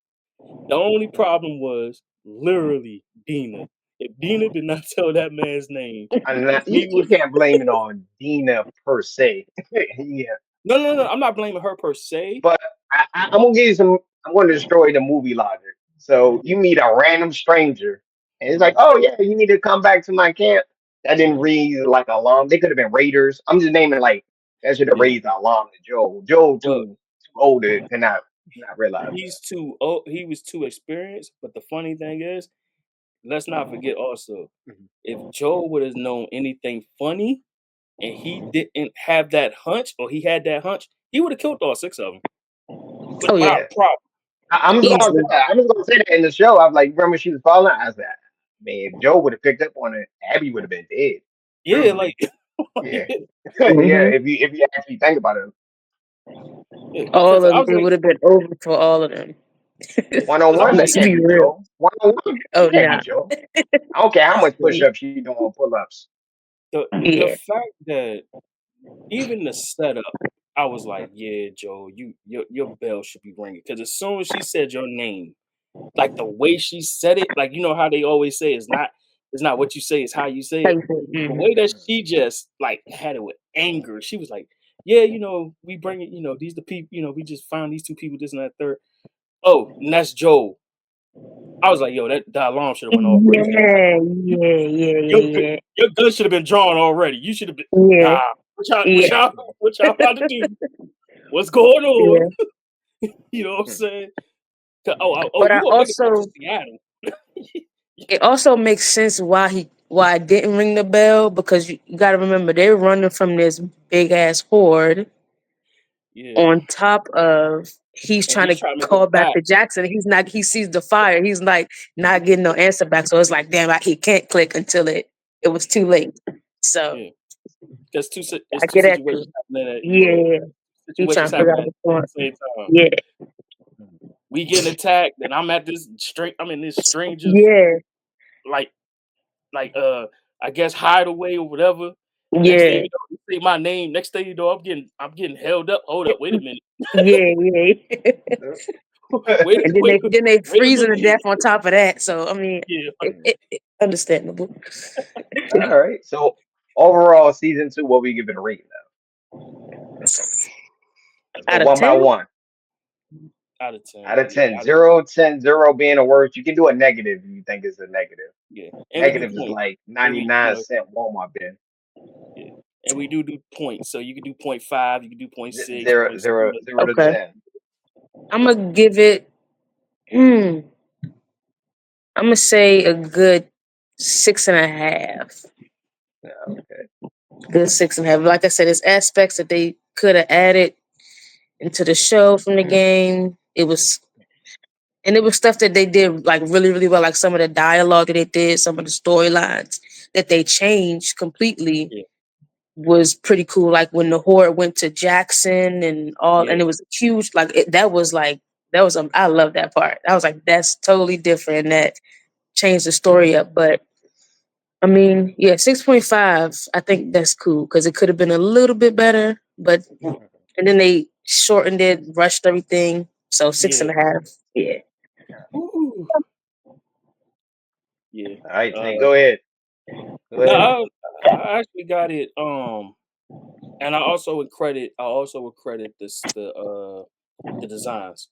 Speaker 2: the only problem was literally Dina. If Dina did not tell that man's name,
Speaker 1: And
Speaker 2: if
Speaker 1: you,
Speaker 2: he
Speaker 1: you
Speaker 2: was
Speaker 1: can't blame it on Dina per se. Yeah,
Speaker 2: no, I'm not blaming her per se.
Speaker 1: but I'm gonna give you some. I'm gonna destroy the movie logic. So you meet a random stranger, and it's like, oh yeah, you need to come back to my camp. That didn't read like an alarm. They could have been raiders. I'm just naming like that should have
Speaker 2: Yeah,
Speaker 1: raised the alarm to Joe. Joe
Speaker 2: well,
Speaker 1: too old to not realize
Speaker 2: he's too old. He was too experienced. But the funny thing is, let's not forget also,
Speaker 1: that.
Speaker 2: if Joel would have known anything funny and he didn't have that hunch, or he had that hunch, he would have killed all six of them
Speaker 3: oh yeah,
Speaker 2: without
Speaker 1: Yeah.
Speaker 2: problem.
Speaker 1: I'm just gonna say
Speaker 3: easily.
Speaker 1: that. I'm just gonna say that in the show. I'm like, remember she was falling? I said, man, if Joe would have picked up on it, Abby would have been dead.
Speaker 2: Yeah, like,
Speaker 1: Truthfully. Yeah. Yeah,
Speaker 3: Hmm.
Speaker 1: if you actually think about it.
Speaker 2: yeah,
Speaker 3: All
Speaker 2: because
Speaker 3: of
Speaker 2: I
Speaker 3: them,
Speaker 2: was
Speaker 3: it
Speaker 2: like,
Speaker 3: would have been over for all of them.
Speaker 1: One on one, she
Speaker 3: Let's
Speaker 1: can't
Speaker 3: be
Speaker 1: beat
Speaker 3: real.
Speaker 1: Joe. One on one,
Speaker 3: Oh
Speaker 1: she can't
Speaker 3: nah.
Speaker 1: beat Joe. I don't care how much push ups she doing on pull ups.
Speaker 2: the
Speaker 3: Yeah.
Speaker 2: fact that even the setup, I was like, yeah, Joe, your bell should be ringing, because as soon as she said your name, like the way she said it, like you know how they always say it's not what you say, it's how you say
Speaker 3: How
Speaker 2: it.
Speaker 3: you say,
Speaker 2: The way that
Speaker 1: Mhm.
Speaker 2: she just like had it with anger, she was like, "Yeah, we bring it. These the people. We just found these two people, this and that third. Oh, and that's Joel." I was like, "Yo, that alarm should have went off right there.
Speaker 3: yeah, yeah, yeah,
Speaker 2: Your
Speaker 3: yeah,
Speaker 2: your gun should have been drawn already. You should have been
Speaker 3: yeah,
Speaker 2: nah. What y'all what
Speaker 3: yeah,
Speaker 2: y'all what y'all about to do? What's going on?
Speaker 3: yeah.
Speaker 2: You know what I'm
Speaker 1: Mhm.
Speaker 2: saying? Oh,
Speaker 3: But
Speaker 2: you
Speaker 3: I
Speaker 2: gonna make it back to
Speaker 3: also,
Speaker 2: Seattle?
Speaker 3: it also makes sense why I didn't ring the bell, because you got to remember they're running from this big ass horde.
Speaker 2: Yeah,
Speaker 3: On top of he's
Speaker 2: and
Speaker 3: trying
Speaker 2: he's
Speaker 3: to
Speaker 2: trying to make
Speaker 3: call
Speaker 2: it
Speaker 3: back
Speaker 2: back.
Speaker 3: to Jackson. He's not. He sees the fire. He's like not getting no answer back. So it's like, damn, he can't click until it was too late. So
Speaker 2: Yeah. There's it's
Speaker 3: I
Speaker 2: two
Speaker 3: get that too.
Speaker 2: situations happening at
Speaker 3: Yeah, he trying
Speaker 2: situations
Speaker 3: to figure
Speaker 2: happening
Speaker 3: out
Speaker 2: at
Speaker 3: what's going
Speaker 2: the
Speaker 3: on.
Speaker 2: same time.
Speaker 3: Yeah,
Speaker 2: We getting attacked, and I'm in this stranger's
Speaker 3: yeah,
Speaker 2: like like I guess hideaway or whatever. Next thing
Speaker 3: yeah,
Speaker 2: you know, you say my name. Next thing you know, I'm getting held up. Hold up, wait a minute.
Speaker 3: yeah, yeah.
Speaker 2: wait
Speaker 3: And
Speaker 2: wait
Speaker 3: then they
Speaker 2: wait a
Speaker 3: freezing to
Speaker 2: minute.
Speaker 3: death on top of that. So I mean,
Speaker 2: Yeah.
Speaker 3: understandable.
Speaker 1: All right. So overall, season 2, what we give it a rating now? Let's go
Speaker 3: Out of
Speaker 1: one by
Speaker 3: 10,
Speaker 1: one.
Speaker 2: Out of 10.
Speaker 1: Out of
Speaker 2: Yeah,
Speaker 1: 10, 0, 10, 0 being the worst. You can do a negative if you think it's a negative.
Speaker 2: yeah. And we do
Speaker 1: Negative is
Speaker 2: points.
Speaker 1: like
Speaker 2: And we
Speaker 1: 99-cent Walmart bin.
Speaker 2: yeah. And we do points. So you can do point 0.5, you can do point 0.6,
Speaker 1: Zero,
Speaker 2: point
Speaker 1: zero,
Speaker 2: 0.7.
Speaker 1: zero to
Speaker 3: okay.
Speaker 1: 10.
Speaker 3: I'm gonna give it. Hmm, I'm gonna say a good 6.5.
Speaker 1: Yeah, okay.
Speaker 3: Good 6.5. Like I said, there's aspects that they could have added into the show from the game. It was stuff that they did like really, really well. Like some of the dialogue that they did, some of the storylines that they changed completely
Speaker 2: Yeah.
Speaker 3: was pretty cool. Like when the horde went to Jackson and all, and
Speaker 2: Yeah.
Speaker 3: it was huge. That was I love that part. I was like, that's totally different. That changed the story up. But I mean, yeah, 6.5. I think that's cool because it could have been a little bit better. But and then they shortened it, rushed everything. So six
Speaker 2: Yeah.
Speaker 3: and a half. Yeah.
Speaker 2: Ooh. Yeah.
Speaker 1: All right, Tank,
Speaker 2: Uh
Speaker 1: go ahead. Go
Speaker 2: no,
Speaker 1: ahead.
Speaker 2: I actually got it. And I also would credit the designs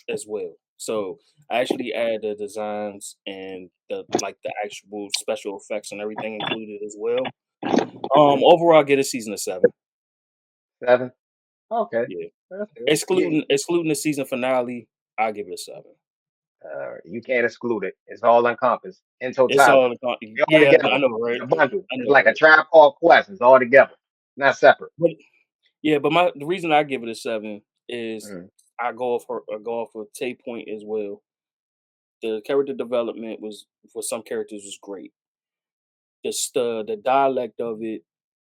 Speaker 2: as well. So I actually add the designs and the actual special effects and everything included as well. Overall I get a season of 7.
Speaker 1: 7. Okay.
Speaker 2: Yeah.
Speaker 1: That's good. Yeah.
Speaker 2: Excluding the season finale, I give it a 7.
Speaker 1: You can't exclude it. It's all encompassed in
Speaker 2: It's
Speaker 1: totality.
Speaker 2: all
Speaker 1: It's all
Speaker 2: yeah, I
Speaker 1: together.
Speaker 2: know,
Speaker 1: It's
Speaker 2: right?
Speaker 1: a bundle.
Speaker 2: I
Speaker 1: It's
Speaker 2: know,
Speaker 1: like a
Speaker 2: right?
Speaker 1: tribe called Quest. It's all together, not separate.
Speaker 2: But Yeah, but the reason I give it a 7 is
Speaker 1: Mm.
Speaker 2: I go off of Tay point as well. The character development was for some characters was great. The dialect of it,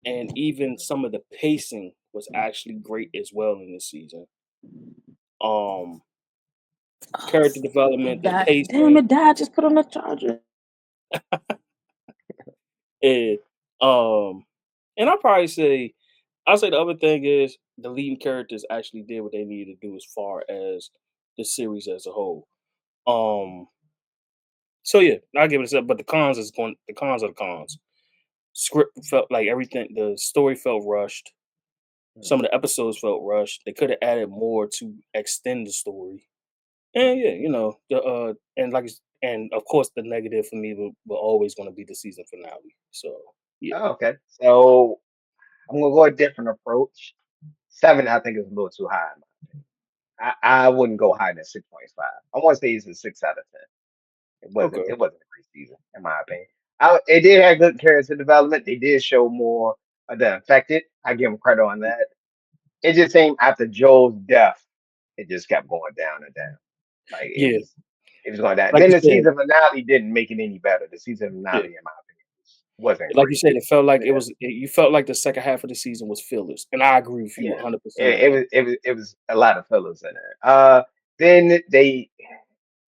Speaker 2: and even some of the pacing was actually great as well in this season. Um,
Speaker 3: Oh,
Speaker 2: character development, the
Speaker 3: God damn
Speaker 2: pacing,
Speaker 3: it, Dad, just put on the charger.
Speaker 2: and and I'll say the other thing is the leading characters actually did what they needed to do as far as the series as a whole. Um, so yeah, I'll give it a 7. But the cons are the cons. Script felt like everything. The story felt rushed. Some of the episodes felt rushed. They could have added more to extend the story. And yeah, and of course the negative for me will always going to be the season finale. So yeah,
Speaker 1: Oh, okay. So I'm gonna go a different approach. 7, I think, is a little too high. I wouldn't go higher than 6.5. I want to say it's a 6 out of 10. It wasn't.
Speaker 2: okay,
Speaker 1: It wasn't a great season, in my opinion. It did have good character development. They did show more of the affected. I give them credit on that. It just seemed after Joel's death, it just kept going down and down. Like
Speaker 2: yeah,
Speaker 1: it was going down.
Speaker 2: like
Speaker 1: Then
Speaker 2: you
Speaker 1: the
Speaker 2: said,
Speaker 1: season finale didn't make it any better. The season
Speaker 2: yeah,
Speaker 1: finale, in my opinion, wasn't
Speaker 2: like you
Speaker 1: great.
Speaker 2: said, it felt like
Speaker 1: Yeah,
Speaker 2: you felt like the second half of the season was fillers, and I agree with you
Speaker 1: yeah.
Speaker 2: 100%
Speaker 1: It,
Speaker 2: on
Speaker 1: it
Speaker 2: that.
Speaker 1: was it was it was a lot of fillers in there. Then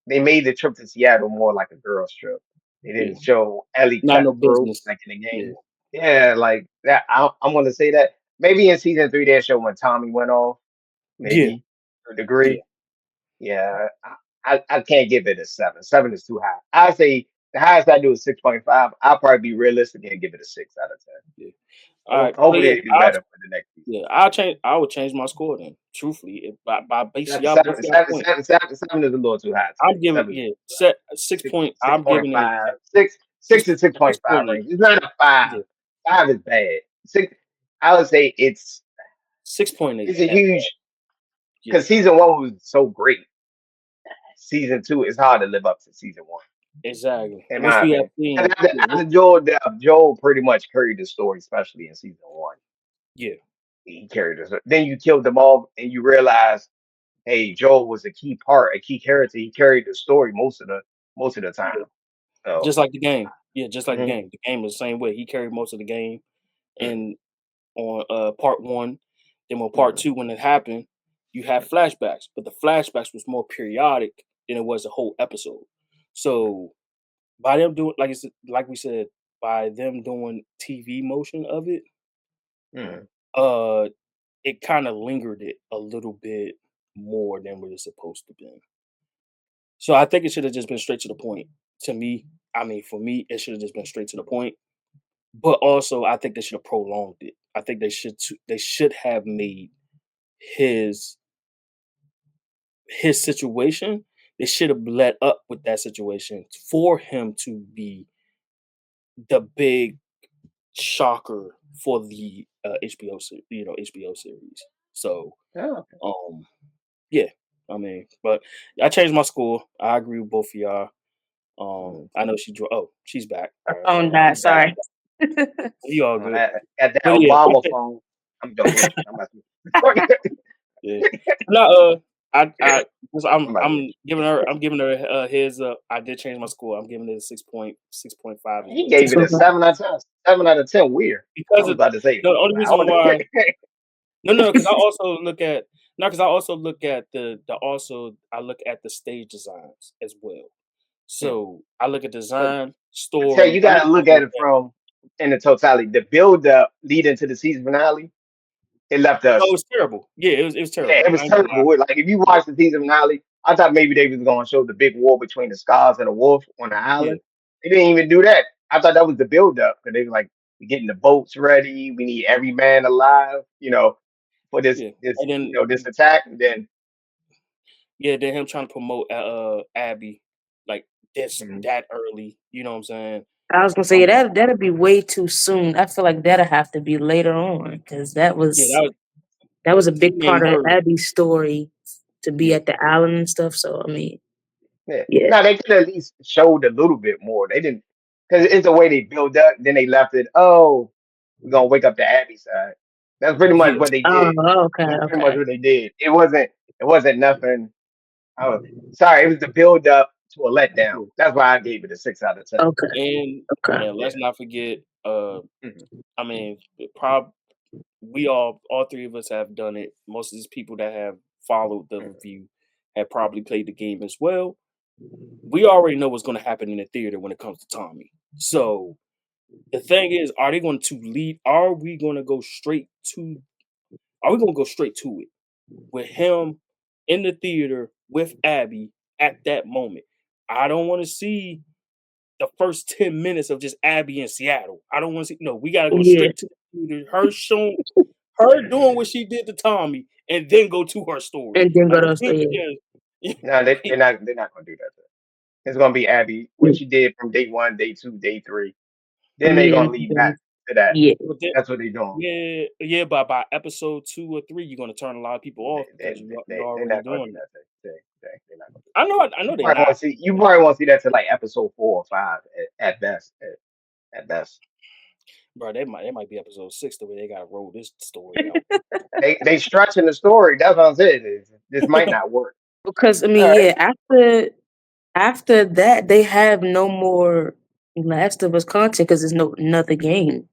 Speaker 1: they made the trip to Seattle more like a girls trip. They
Speaker 2: Yeah,
Speaker 1: didn't show Ellie
Speaker 2: not
Speaker 1: cut
Speaker 2: no
Speaker 1: through
Speaker 2: business.
Speaker 1: like in the
Speaker 2: Yeah,
Speaker 1: game. Yeah, like that. I'm going to say that maybe in season 3 they show when Tommy went off,
Speaker 2: yeah,
Speaker 1: maybe to a
Speaker 2: yeah,
Speaker 1: degree. Yeah, I can't give it a 7. 7 is too high. I say the highest I do is 6.5. I'll probably be realistic and give it a 6 out of 10.
Speaker 2: yeah. All right, but
Speaker 1: Hopefully
Speaker 2: yeah,
Speaker 1: they do better for the next season.
Speaker 2: I'll change. I would change my score then. Truthfully, by based
Speaker 1: Seven,
Speaker 2: y'all both
Speaker 1: seven,
Speaker 2: y'all
Speaker 1: seven,
Speaker 2: point,
Speaker 1: seven, seven, 7 is a little too high to me.
Speaker 2: I'm giving
Speaker 1: 7 is
Speaker 2: yeah
Speaker 1: too
Speaker 2: set 6
Speaker 1: high.
Speaker 2: point.
Speaker 1: Six
Speaker 2: I'm
Speaker 1: point
Speaker 2: giving it
Speaker 1: five. Six to six
Speaker 2: six
Speaker 1: point five
Speaker 2: point eight.
Speaker 1: range. It's not a 5.
Speaker 2: Yeah,
Speaker 1: 5 is bad. 6. I would say it's
Speaker 2: 6.8
Speaker 1: a
Speaker 2: at best.
Speaker 1: huge
Speaker 2: Yeah,
Speaker 1: because season 1 was so great. Season 2 is hard to live up to season 1,
Speaker 2: exactly.
Speaker 1: in
Speaker 2: Once
Speaker 1: my
Speaker 2: we have
Speaker 1: opinion. And
Speaker 2: seen, yeah,
Speaker 1: after Joel death, Joel pretty much carried the story, especially in season 1.
Speaker 2: yeah,
Speaker 1: He carried us. Then you killed them all, and you realize, hey, Joel was a key part, a key character. He carried the story most of the time.
Speaker 2: yeah.
Speaker 1: So,
Speaker 2: Just like the game. Yeah, just like the
Speaker 1: mhm,
Speaker 2: game. The game was the same way. He carried most of the game,
Speaker 1: mhm,
Speaker 2: and on part one. Then on part
Speaker 1: mhm,
Speaker 2: two, when it happened, you had flashbacks, but the flashbacks was more periodic than it was a whole episode. So by them doing like we said, by them doing TV motion of it,
Speaker 1: mhm.
Speaker 2: uh, it kind of lingered it a little bit more than what it's supposed to be. So I think it should have just been straight to the point. To me, I mean, for me, it should have just been straight to the point. But also, I think they should have prolonged it. I think they should have made his his situation. They should have let up with that situation for him to be the big shocker for the HBO series. So
Speaker 1: Oh, okay.
Speaker 2: um yeah, I mean, but I changed my score. I agree with both of y'all.
Speaker 1: Mhm.
Speaker 2: I know she's back.
Speaker 3: Her
Speaker 2: All right,
Speaker 3: phone
Speaker 1: Yeah,
Speaker 3: died.
Speaker 1: I'm back.
Speaker 3: Sorry.
Speaker 2: you all good.
Speaker 1: At the
Speaker 2: But yeah,
Speaker 1: Obama phone. I'm joking with you. I'm about to.
Speaker 2: yeah. Not I 'cause
Speaker 1: I'm about to.
Speaker 2: I'm giving her a heads up. I did change my score. I'm giving it a 6.5 as
Speaker 1: He
Speaker 2: well.
Speaker 1: gave it a 7 out of 10. 7 out of 10. Weird. I
Speaker 2: Because
Speaker 1: was
Speaker 2: of
Speaker 1: about to say
Speaker 2: the only reason
Speaker 1: loud.
Speaker 2: why no, because I also look at no, because I also look at I look at the stage designs as well. So I look at
Speaker 1: But
Speaker 2: design,
Speaker 1: I tell you,
Speaker 2: story.
Speaker 1: you
Speaker 2: I look
Speaker 1: gotta
Speaker 2: at the
Speaker 1: look
Speaker 2: whole
Speaker 1: at it
Speaker 2: thing.
Speaker 1: from in the totality. The build up leading to the season finale, it left
Speaker 2: No, it
Speaker 1: us.
Speaker 2: was terrible. Yeah, it was
Speaker 1: Yeah,
Speaker 2: terrible.
Speaker 1: it was
Speaker 2: I ain't gonna lie.
Speaker 1: terrible. Like if you
Speaker 2: Yeah,
Speaker 1: watch the season finale, I thought maybe they was gonna show the big war between the Scars and the Wolf on the
Speaker 2: yeah,
Speaker 1: island. They didn't even do that. I thought that was the build up because they were like, we getting the boats ready. We need every man alive. For this
Speaker 2: yeah.
Speaker 1: this
Speaker 2: And then
Speaker 1: this attack. And then
Speaker 2: yeah, then him trying to promote Abby like this
Speaker 1: mhm,
Speaker 2: that early. You know what I'm saying?
Speaker 3: I was gonna say yeah,
Speaker 2: Um,
Speaker 3: that'd be way too soon. I feel like that'll have to be later on because
Speaker 2: yeah, that was
Speaker 3: that was a big
Speaker 2: yeah,
Speaker 3: part of Abby's story to be
Speaker 2: yeah,
Speaker 3: at the island and stuff. So I mean,
Speaker 1: yeah.
Speaker 3: yeah,
Speaker 1: No, they could at least showed a little bit more. They didn't because it's the way they build up. Then they left it. Oh, we're gonna wake up the Abby side. That's pretty much
Speaker 2: Yeah,
Speaker 1: what they
Speaker 3: Oh,
Speaker 1: did.
Speaker 3: okay,
Speaker 1: That's pretty much
Speaker 3: okay,
Speaker 1: what they did. It wasn't nothing. I was sorry. It was the build up to a letdown.
Speaker 2: yeah.
Speaker 1: That's why I gave it a 6 out of 10.
Speaker 3: okay,
Speaker 2: And
Speaker 3: okay.
Speaker 2: and let's
Speaker 1: Yeah.
Speaker 2: not forget,
Speaker 1: Mhm.
Speaker 2: I mean, we all three of us have done it. Most of these people that have followed the
Speaker 1: Mhm.
Speaker 2: review have probably played the game as well. We already know what's going to happen in the theater when it comes to Tommy. So the thing is, are they going to lead? Are we going to go straight to? Are we going to go straight to it with him in the theater with Abby at that moment? I don't want to see the first 10 minutes of just Abby in Seattle. I don't want to see. No, we got to go
Speaker 3: Yeah,
Speaker 2: straight to the theater. Her showing, her doing what she did to Tommy, and then go to her story.
Speaker 3: and then go
Speaker 2: Like,
Speaker 3: to yeah,
Speaker 2: yeah,
Speaker 1: No, they're not gonna do that. It's gonna be Abby, what she did from day one, day two, day three. Then they're
Speaker 3: yeah,
Speaker 1: gonna lead back to that.
Speaker 3: yeah.
Speaker 2: but then,
Speaker 1: That's what they're doing.
Speaker 2: yeah. But by episode 2 or 3, you're gonna turn a lot of people
Speaker 1: They,
Speaker 2: off
Speaker 1: they,
Speaker 2: because you're
Speaker 1: they're
Speaker 2: already
Speaker 1: not gonna do
Speaker 2: doing that.
Speaker 1: that. They're not gonna do
Speaker 2: I know
Speaker 1: that.
Speaker 2: they're not,
Speaker 1: You probably won't see that till like episode 4 or 5 at best. At best.
Speaker 2: bro. They might be episode 6 the way they gotta roll this story out.
Speaker 1: They stretching the story. That's what I'm saying. This might not work.
Speaker 3: Because I
Speaker 1: All
Speaker 3: mean,
Speaker 1: right.
Speaker 3: yeah, after that, they have no more Last of Us content because there's no another game.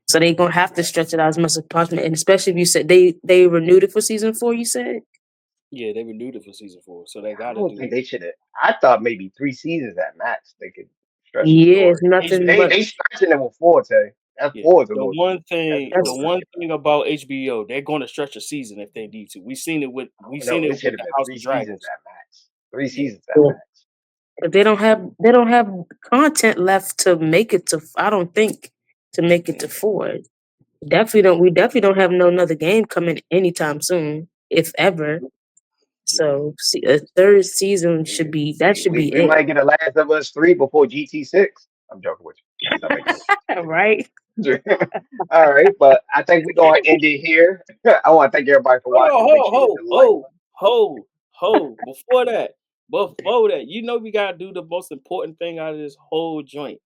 Speaker 3: So they gonna have to stretch it out as much as possible, and especially if you said they renewed it for season 4. You said,
Speaker 2: Yeah, they renewed it for season 4, so they
Speaker 1: I
Speaker 2: gotta
Speaker 1: don't
Speaker 2: do
Speaker 1: think
Speaker 2: it.
Speaker 1: they should have. I thought maybe 3 seasons at max they could stretch the
Speaker 3: yeah, it's
Speaker 1: story. They
Speaker 3: nothing
Speaker 1: they,
Speaker 3: but
Speaker 1: they stretching it with 4. Tay. That
Speaker 2: Yeah,
Speaker 1: 4 is a
Speaker 2: the
Speaker 1: little too.
Speaker 2: one
Speaker 1: That's a
Speaker 2: thing,
Speaker 1: little
Speaker 2: the
Speaker 3: that's
Speaker 2: one
Speaker 1: stretched
Speaker 2: thing
Speaker 1: out.
Speaker 2: about HBO, they're going to stretch a season if they need to.
Speaker 1: I
Speaker 2: We
Speaker 1: don't
Speaker 2: seen
Speaker 1: know.
Speaker 2: it
Speaker 1: It should
Speaker 2: with
Speaker 1: have
Speaker 2: the
Speaker 1: been
Speaker 2: House
Speaker 1: three
Speaker 2: of
Speaker 1: seasons
Speaker 2: Dragons.
Speaker 1: at max. Three
Speaker 2: Yeah,
Speaker 1: seasons at
Speaker 3: yeah.
Speaker 1: max.
Speaker 3: But they don't have content left to make it to. I don't think to make it to
Speaker 1: Mm,
Speaker 3: 4. Definitely don't. We definitely don't have no another game coming anytime soon, if ever.
Speaker 2: yeah.
Speaker 3: So a third season
Speaker 1: We,
Speaker 3: should be that should
Speaker 1: we,
Speaker 3: be
Speaker 1: we
Speaker 3: it,
Speaker 1: might get a Last of Us 3 before GT 6. I'm joking with you. Please don't make fun
Speaker 3: right?
Speaker 1: of me. All right, but I think we're gonna end it here. I want to thank everybody for
Speaker 2: Hold on,
Speaker 1: watching. Make sure you hit
Speaker 2: ho,
Speaker 1: the like.
Speaker 2: ho, ho, ho. Before that, you know we gotta do the most important thing out of this whole joint.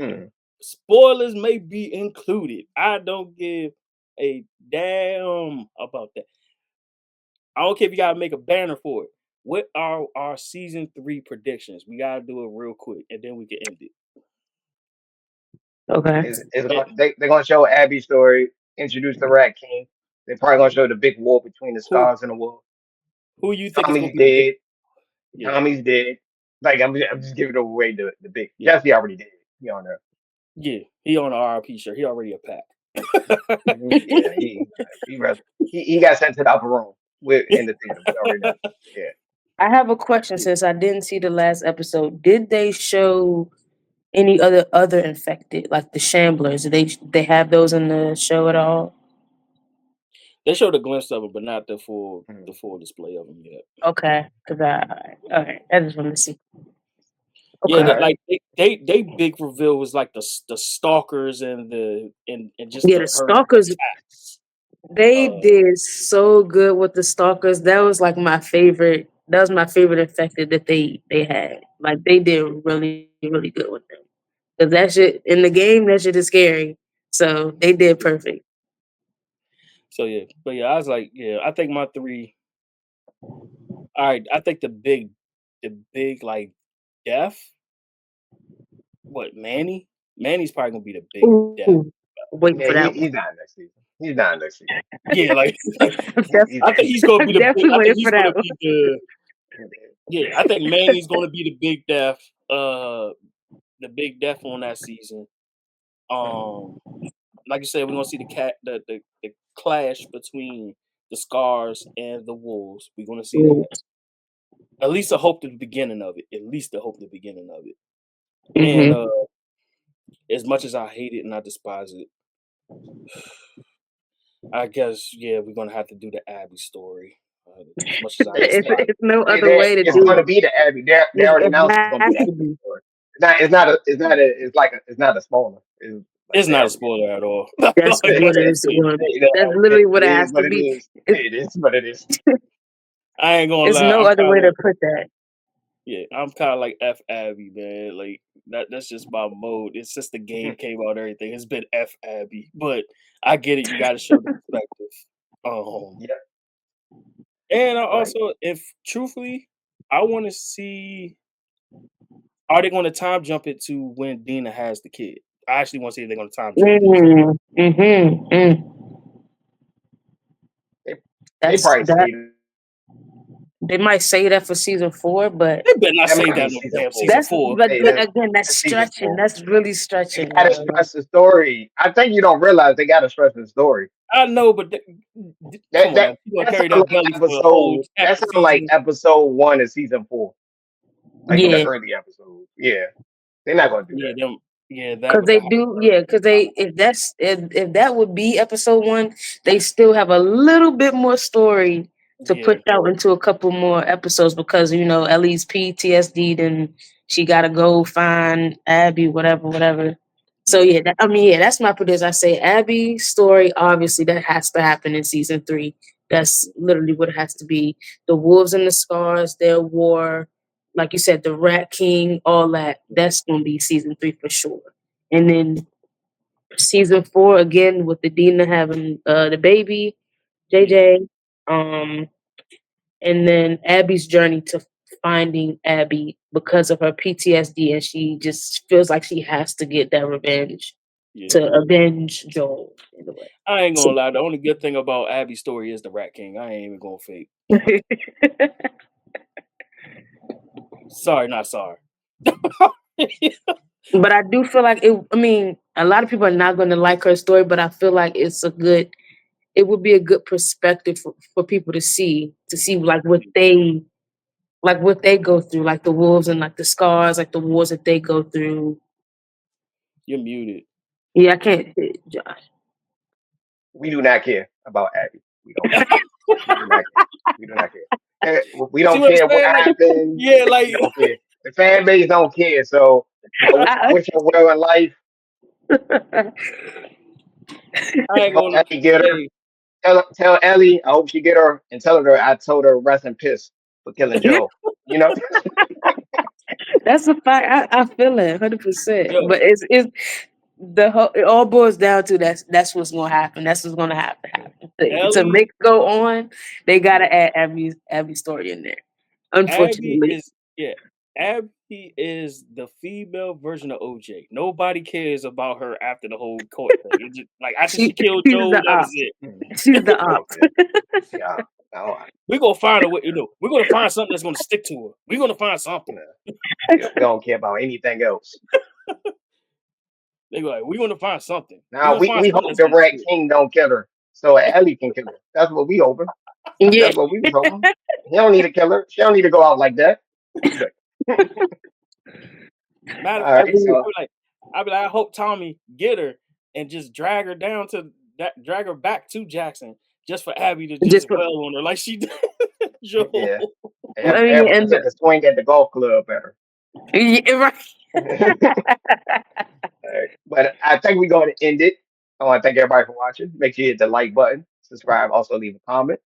Speaker 1: Hmm.
Speaker 2: Spoilers may be included. I don't give a damn about that. I don't care if you gotta make a banner for it. What are our season 3 predictions? We gotta do it real quick, and then we can end it.
Speaker 3: Okay.
Speaker 2: Eh,
Speaker 1: They're gonna show Abby's story, introduce the Rat King. They're probably gonna
Speaker 2: yeah.
Speaker 1: show the big war between the
Speaker 2: Who
Speaker 1: stars and the wolf.
Speaker 2: who you think is gonna
Speaker 1: Tommy's
Speaker 2: be the big?
Speaker 1: dead.
Speaker 2: Yeah,
Speaker 1: Tommy's dead. Like I'm just giving away the big.
Speaker 2: yeah,
Speaker 1: Jesse already did. You don't know.
Speaker 2: yeah. He on the RIP shirt. He already a pack.
Speaker 1: Yeah, he got sent to the upper room with in the theater. We already know. Yeah.
Speaker 3: I have a question
Speaker 2: Yeah.
Speaker 3: since I didn't see the last episode. Did they show any other infected, like the Shamblers? Did they have those in the show at all?
Speaker 2: They showed a glimpse of it, but not the
Speaker 1: Mhm.
Speaker 2: full display of them yet.
Speaker 3: Okay, because okay, I just wanted to see.
Speaker 2: Yeah,
Speaker 3: Okay,
Speaker 1: All
Speaker 2: that
Speaker 1: right.
Speaker 2: like they big reveal was like the stalkers and just
Speaker 3: yeah,
Speaker 2: the
Speaker 3: the
Speaker 2: her
Speaker 3: stalkers.
Speaker 2: attacks.
Speaker 3: They
Speaker 2: Uh,
Speaker 3: did so good with the stalkers. That was like my favorite. That was my favorite infected that they had. Like they did really good with them. Cause that shit in the game, that shit is scary. So they did perfect.
Speaker 2: so yeah, but yeah, I was like, yeah, I think my 3. All right, I think the big like death. What Manny? Manny's probably gonna be the big death.
Speaker 3: Ooh, waiting
Speaker 1: Yeah,
Speaker 3: for that one.
Speaker 1: he's not next season. He's not next season.
Speaker 2: Yeah, like
Speaker 3: I'm
Speaker 1: He's
Speaker 2: I
Speaker 1: not.
Speaker 2: think he's gonna be the big.
Speaker 3: definitely
Speaker 2: I think
Speaker 3: waiting
Speaker 2: he's
Speaker 3: for
Speaker 2: gonna
Speaker 3: that one.
Speaker 2: be the yeah. I think Manny's gonna be the big death. The big death on that season. Um, like you said, we're gonna see the clash between the Scars and the Wolves. We're gonna see that. At least I hope the beginning of it. At least I hope the beginning of it. And
Speaker 3: Mm-hmm.
Speaker 2: as much as I hate it and I despise it, I guess yeah, we're gonna have to do the Abby story. As much as I despise
Speaker 3: It's no
Speaker 1: Yeah,
Speaker 3: other way to
Speaker 1: it's
Speaker 3: do
Speaker 1: going to
Speaker 3: it.
Speaker 1: be the Abby. They already
Speaker 3: It
Speaker 1: announced it's going to be
Speaker 3: has
Speaker 1: the
Speaker 3: to
Speaker 1: Abby
Speaker 3: be.
Speaker 1: story. It's
Speaker 2: it's
Speaker 1: they
Speaker 2: not a
Speaker 1: already
Speaker 2: spoiler at all.
Speaker 3: That's what it is. That's literally what
Speaker 1: it
Speaker 3: it
Speaker 1: is
Speaker 3: has to
Speaker 1: what it
Speaker 3: be.
Speaker 1: is.
Speaker 3: It,
Speaker 1: It is what it is.
Speaker 2: I ain't gonna
Speaker 3: it's
Speaker 2: lie.
Speaker 3: no
Speaker 2: I'm
Speaker 3: other
Speaker 2: kind
Speaker 3: way to
Speaker 2: of
Speaker 3: put that.
Speaker 2: yeah. I'm kind of like F Abby, man. Like That's just my mode. It's just the game came out, everything. It's been F Abby, but I get it. You got to show the perspective. Um,
Speaker 1: Yeah.
Speaker 2: and I
Speaker 1: All right.
Speaker 2: also, if truthfully, I want to see, are they going to time jump it to when Dina has the kid? I actually want to see if they're going to time jump this.
Speaker 1: They, they
Speaker 3: That's
Speaker 1: probably
Speaker 3: that.
Speaker 1: say that.
Speaker 3: They might say that for season 4, but
Speaker 2: They better not
Speaker 1: That
Speaker 2: say
Speaker 1: might be
Speaker 2: that no
Speaker 1: season
Speaker 2: damn
Speaker 1: four.
Speaker 2: season
Speaker 3: that's
Speaker 2: four.
Speaker 3: but
Speaker 1: Hey,
Speaker 3: then again, that's
Speaker 1: that's season
Speaker 3: stretching.
Speaker 1: four.
Speaker 3: That's really
Speaker 1: They
Speaker 3: stretching.
Speaker 1: gotta stress the story. I think you don't realize they gotta stress the story.
Speaker 2: I know, but come
Speaker 1: That
Speaker 2: on
Speaker 1: that
Speaker 2: now, you gonna
Speaker 1: that
Speaker 2: carry
Speaker 1: sounds
Speaker 2: that
Speaker 1: like
Speaker 2: belly for a whole
Speaker 1: episode. That sounds like
Speaker 2: season?
Speaker 1: episode 1 of season 4, like in the
Speaker 3: Yeah,
Speaker 1: early episodes. Yeah, they're not gonna do
Speaker 2: Yeah,
Speaker 1: that.
Speaker 2: them. Yeah, that
Speaker 3: because
Speaker 2: would
Speaker 3: they
Speaker 2: have to
Speaker 3: do.
Speaker 2: work.
Speaker 3: Yeah, because they if that would be episode 1, they still have a little bit more story to
Speaker 2: Yeah,
Speaker 3: push out into a couple more episodes because Ellie's PTSD, and she got to go find Abby, whatever, whatever. So
Speaker 2: yeah,
Speaker 3: yeah, that's my prediction. I say Abby's story. Obviously, that has to happen in season 3. That's literally what it has to be. The wolves and the scars, their war, like you said, the Rat King, all that. That's gonna be season 3 for sure. And then season 4 again with the Dina having the baby,
Speaker 2: yeah,
Speaker 3: JJ, um, and then Abby's journey to finding Abby because of her PTSD, and she just feels like she has to get that revenge
Speaker 2: yeah.
Speaker 3: to avenge Joel in a way.
Speaker 2: I ain't
Speaker 3: So,
Speaker 2: gonna lie. The only good thing about Abby's story is the Rat King. I ain't even gonna fake. Sorry, not sorry.
Speaker 3: but I do feel like it. I mean, a lot of people are not going to like her story, but I feel like it's a good. It would be a good perspective for people to see like what they go through, like the wolves and like the scars, like the wars that they go through.
Speaker 2: You're muted.
Speaker 3: Yeah, I can't, Josh.
Speaker 1: We do not care about Abby. We don't care. We do not care. We do not care. We
Speaker 2: See
Speaker 1: don't
Speaker 2: what I'm
Speaker 1: care what
Speaker 2: saying? Like,
Speaker 1: happened.
Speaker 2: yeah,
Speaker 1: We
Speaker 2: like
Speaker 1: don't care. The fan base don't care. So
Speaker 3: I,
Speaker 1: wish her well in life.
Speaker 2: I
Speaker 1: I
Speaker 2: ain't
Speaker 1: hope
Speaker 2: gonna.
Speaker 1: Ellie get her.
Speaker 2: Hey,
Speaker 1: Tell Ellie. I hope she get her and tell her I told her rest in piss for killing Joe. You know.
Speaker 3: that's a fact. I feel it 100%.
Speaker 2: yo,
Speaker 3: But it's it all boils down to that's what's gonna happen. That's what's gonna have to happen. To
Speaker 2: Ellie,
Speaker 3: make it go on, they
Speaker 2: yeah,
Speaker 3: gotta add Abby's story in there.
Speaker 2: Abby
Speaker 3: Unfortunately.
Speaker 2: is yeah. Abby is the female version of OJ. Nobody cares about her after the whole court thing. It's just, like after
Speaker 3: She
Speaker 2: she killed
Speaker 3: she's
Speaker 2: Joe,
Speaker 3: the
Speaker 2: that was
Speaker 3: op.
Speaker 2: it.
Speaker 3: She's the
Speaker 1: We
Speaker 3: op.
Speaker 1: don't care. Yeah. No,
Speaker 2: We're gonna find a way. We're gonna find something that's gonna stick to her. We're gonna find something.
Speaker 1: no. We don't care about anything else.
Speaker 2: They go like, we're gonna find something. We're
Speaker 1: Now
Speaker 2: gonna find
Speaker 1: we
Speaker 2: something
Speaker 1: hope
Speaker 2: that's
Speaker 1: the
Speaker 2: gonna
Speaker 1: Rat
Speaker 2: stick.
Speaker 1: King don't kill her, so Ellie can kill her. That's what we hoping.
Speaker 3: Yeah.
Speaker 1: That's what we was hoping. He don't need to kill her. She don't need to go out like that. She good.
Speaker 2: Matter of
Speaker 1: All
Speaker 2: fact,
Speaker 1: right. So
Speaker 2: I'd be like, I hope Tommy get her and just drag her down to that, drag her back to Jackson just for Abby to just
Speaker 3: Just for,
Speaker 2: wail on her like she did Joel.
Speaker 1: yeah,
Speaker 3: I mean,
Speaker 1: everybody
Speaker 3: and
Speaker 1: get to swing at the golf club better.
Speaker 3: yeah, right.
Speaker 1: All right. But I think we're going to end it. I want to thank everybody for watching. Make sure you hit the like button, subscribe, also leave a comment.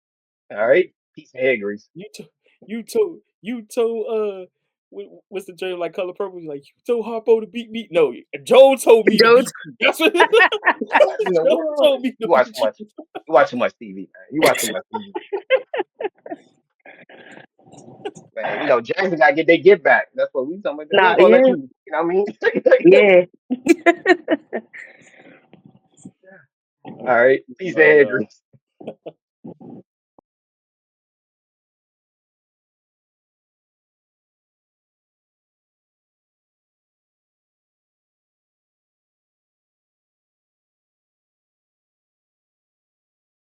Speaker 1: All right. Peace and hair grease.
Speaker 2: You told what's the joke like Color Purple? He's like, you told Harpo to beat me. No, Joel told me to
Speaker 3: Joe.
Speaker 2: beat you. That's what
Speaker 1: What in the
Speaker 2: Joel
Speaker 1: world?
Speaker 2: told me to
Speaker 1: You watch too
Speaker 2: beat
Speaker 1: much.
Speaker 2: you.
Speaker 1: You watch too much TV, man. You watch too much TV, man. Jackson got to get their get back. That's what we talking about. We
Speaker 3: Nah,
Speaker 1: ain't gonna let
Speaker 3: yeah,
Speaker 1: you. You know what I mean?
Speaker 3: yeah.
Speaker 1: All right. Peace and
Speaker 2: All right,
Speaker 1: hair
Speaker 2: dog.
Speaker 1: grease.